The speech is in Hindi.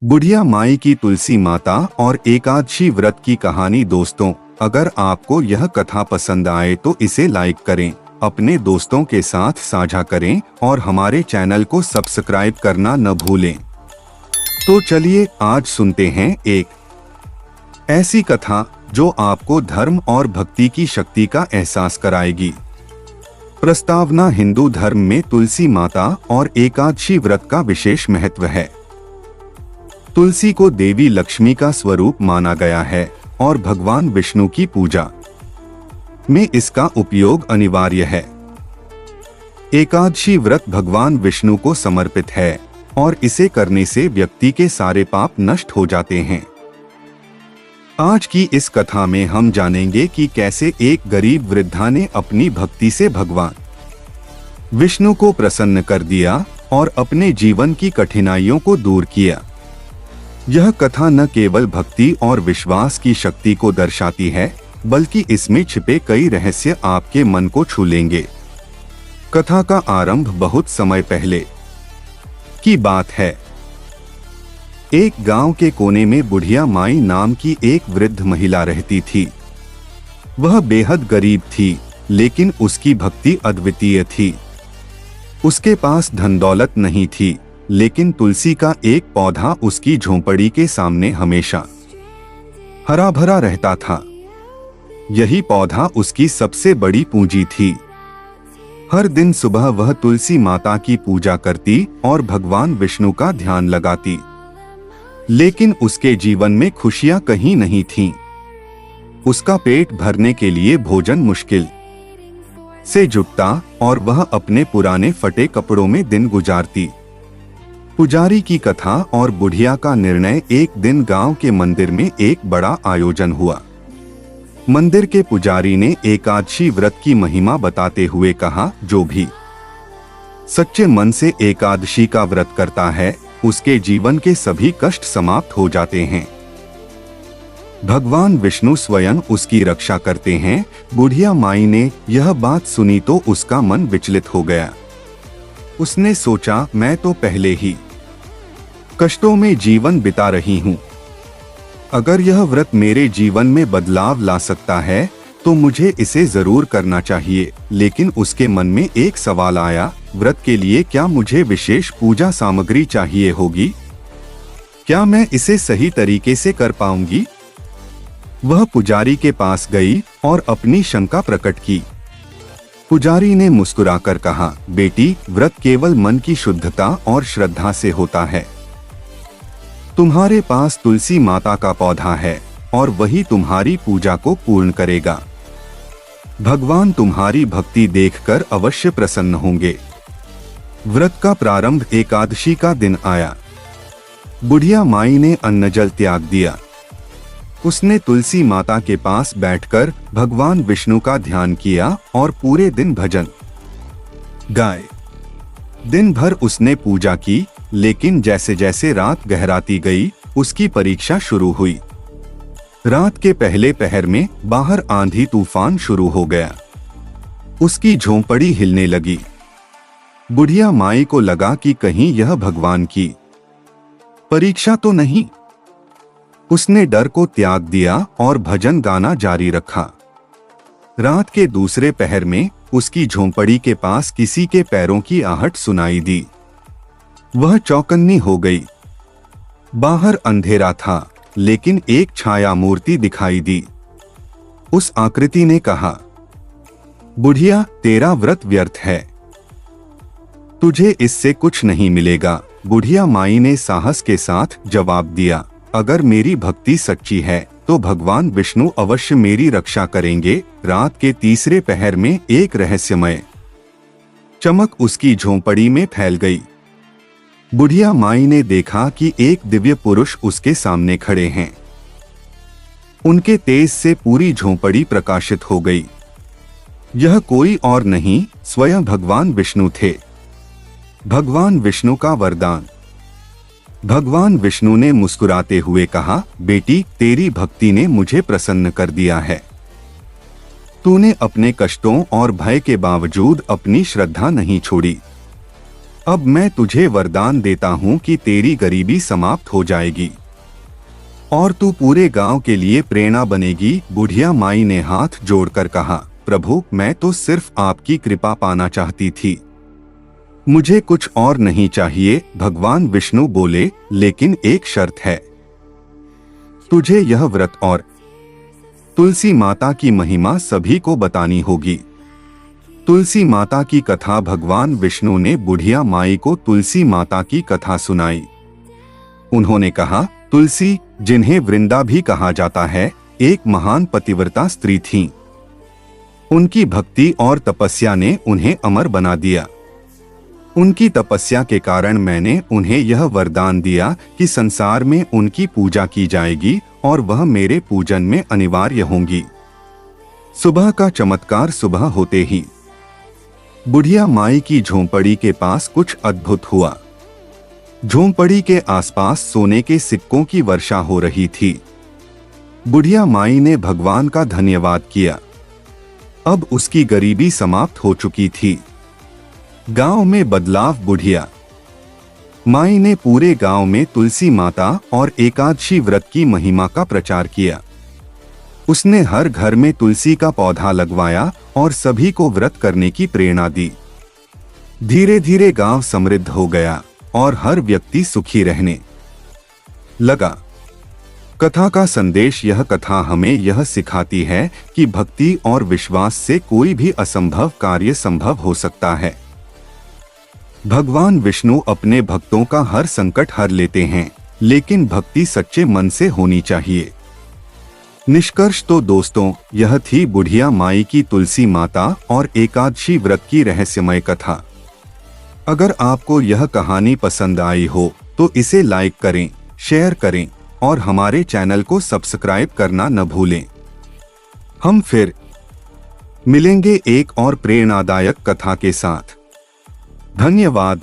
बुढ़िया माई की तुलसी माता और एकादशी व्रत की कहानी। दोस्तों, अगर आपको यह कथा पसंद आए तो इसे लाइक करें, अपने दोस्तों के साथ साझा करें और हमारे चैनल को सब्सक्राइब करना न भूलें। तो चलिए आज सुनते हैं एक ऐसी कथा जो आपको धर्म और भक्ति की शक्ति का एहसास कराएगी। प्रस्तावना: हिंदू धर्म में तुलसी माता और एकादशी व्रत का विशेष महत्व है। तुलसी को देवी लक्ष्मी का स्वरूप माना गया है और भगवान विष्णु की पूजा में इसका उपयोग अनिवार्य है। एकादशी व्रत भगवान विष्णु को समर्पित है और इसे करने से व्यक्ति के सारे पाप नष्ट हो जाते हैं। आज की इस कथा में हम जानेंगे कि कैसे एक गरीब वृद्धा ने अपनी भक्ति से भगवान विष्णु को प्रसन्न कर दिया और अपने जीवन की कठिनाइयों को दूर किया। यह कथा न केवल भक्ति और विश्वास की शक्ति को दर्शाती है, बल्कि इसमें छिपे कई रहस्य आपके मन को छू लेंगे। कथा का आरंभ बहुत समय पहले की बात है। एक गांव के कोने में बुढ़िया माई नाम की एक वृद्ध महिला रहती थी। वह बेहद गरीब थी, लेकिन उसकी भक्ति अद्वितीय थी। उसके पास धन दौलत नहीं थी, लेकिन तुलसी का एक पौधा उसकी झोंपड़ी के सामने हमेशा हरा भरा रहता था। यही पौधा उसकी सबसे बड़ी पूंजी थी। हर दिन सुबह वह तुलसी माता की पूजा करती और भगवान विष्णु का ध्यान लगाती, लेकिन उसके जीवन में खुशियां कहीं नहीं थीं। उसका पेट भरने के लिए भोजन मुश्किल से जुटता और वह अपने पुराने फटे कपड़ों में दिन गुजारती। पुजारी की कथा और बुढ़िया का निर्णय। एक दिन गांव के मंदिर में एक बड़ा आयोजन हुआ। मंदिर के पुजारी ने एकादशी व्रत की महिमा बताते हुए कहा, जो भी सच्चे मन से एकादशी का व्रत करता है, उसके जीवन के सभी कष्ट समाप्त हो जाते हैं। भगवान विष्णु स्वयं उसकी रक्षा करते हैं। बुढ़िया माई ने यह बात सुनी तो उसका मन विचलित हो गया। उसने सोचा, मैं तो पहले ही कष्टों में जीवन बिता रही हूँ। अगर यह व्रत मेरे जीवन में बदलाव ला सकता है तो मुझे इसे जरूर करना चाहिए। लेकिन उसके मन में एक सवाल आया, व्रत के लिए क्या मुझे विशेष पूजा सामग्री चाहिए होगी? क्या मैं इसे सही तरीके से कर पाऊंगी? वह पुजारी के पास गई और अपनी शंका प्रकट की। पुजारी ने मुस्कुराकर कहा, बेटी, व्रत केवल मन की शुद्धता और श्रद्धा से होता है। तुम्हारे पास तुलसी माता का पौधा है और वही तुम्हारी पूजा को पूर्ण करेगा। भगवान तुम्हारी भक्ति देखकर अवश्य प्रसन्न होंगे। व्रत का प्रारंभ एकादशी का दिन आया। बुढ़िया माई ने अन्न जल त्याग दिया। उसने तुलसी माता के पास बैठकर भगवान विष्णु का ध्यान किया और पूरे दिन भजन गाए। दिन भर उसने पूजा की, लेकिन जैसे जैसे रात गहराती गई, उसकी परीक्षा शुरू हुई। रात के पहले पहर में बाहर आंधी तूफान शुरू हो गया। उसकी झोंपड़ी हिलने लगी। बुढ़िया माई को लगा कि कहीं यह भगवान की परीक्षा तो नहीं। उसने डर को त्याग दिया और भजन गाना जारी रखा। रात के दूसरे पहर में उसकी झोंपड़ी के पास किसी के पैरों की आहट सुनाई दी। वह चौकन्नी हो गई। बाहर अंधेरा था, लेकिन एक छाया मूर्ति दिखाई दी। उस आकृति ने कहा, बुढ़िया, तेरा व्रत व्यर्थ है। तुझे इससे कुछ नहीं मिलेगा। बुढ़िया माई ने साहस के साथ जवाब दिया, अगर मेरी भक्ति सच्ची है तो भगवान विष्णु अवश्य मेरी रक्षा करेंगे। रात के तीसरे पहर में एक रहस्यमय चमक उसकी झोंपड़ी में फैल गई। बुढ़िया माई ने देखा कि एक दिव्य पुरुष उसके सामने खड़े हैं। उनके तेज से पूरी झोंपड़ी प्रकाशित हो गई। यह कोई और नहीं, स्वयं भगवान विष्णु थे। भगवान विष्णु का वरदान। भगवान विष्णु ने मुस्कुराते हुए कहा, बेटी, तेरी भक्ति ने मुझे प्रसन्न कर दिया है। तूने अपने कष्टों और भय के बावजूद अपनी श्रद्धा नहीं छोड़ी। अब मैं तुझे वरदान देता हूँ कि तेरी गरीबी समाप्त हो जाएगी और तू पूरे गांव के लिए प्रेरणा बनेगी। बुढ़िया माई ने हाथ जोड़कर कहा, प्रभु मैं तो सिर्फ आपकी कृपा पाना चाहती थी, मुझे कुछ और नहीं चाहिए। भगवान विष्णु बोले, लेकिन एक शर्त है, तुझे यह व्रत और तुलसी माता की महिमा सभी को बतानी होगी। तुलसी माता की कथा। भगवान विष्णु ने बुढ़िया माई को तुलसी माता की कथा सुनाई। उन्होंने कहा, तुलसी, जिन्हें वृंदा भी कहा जाता है, एक महान पतिव्रता स्त्री थीं। उनकी भक्ति और तपस्या ने उन्हें अमर बना दिया। उनकी तपस्या के कारण मैंने उन्हें यह वरदान दिया कि संसार में उनकी पूजा की जाएगी और वह मेरे पूजन में अनिवार्य होंगी। सुबह का चमत्कार। सुबह होते ही बुढ़िया माई की झोंपड़ी के पास कुछ अद्भुत हुआ। झोंपड़ी के आसपास सोने के सिक्कों की वर्षा हो रही थी। बुढ़िया माई ने भगवान का धन्यवाद किया। अब उसकी गरीबी समाप्त हो चुकी थी। गांव में बदलाव। बुढ़िया माई ने पूरे गांव में तुलसी माता और एकादशी व्रत की महिमा का प्रचार किया। उसने हर घर में तुलसी का पौधा लगवाया और सभी को व्रत करने की प्रेरणा दी। धीरे धीरे गांव समृद्ध हो गया और हर व्यक्ति सुखी रहने लगा। कथा का संदेश। यह कथा हमें यह सिखाती है कि भक्ति और विश्वास से कोई भी असंभव कार्य संभव हो सकता है। भगवान विष्णु अपने भक्तों का हर संकट हर लेते हैं, लेकिन भक्ति सच्चे मन से होनी चाहिए। निष्कर्ष तो दोस्तों, यह थी बुढ़िया माई की तुलसी माता और एकादशी व्रत की रहस्यमय कथा। अगर आपको यह कहानी पसंद आई हो तो इसे लाइक करें, शेयर करें और हमारे चैनल को सब्सक्राइब करना न भूलें। हम फिर मिलेंगे एक और प्रेरणादायक कथा के साथ। धन्यवाद।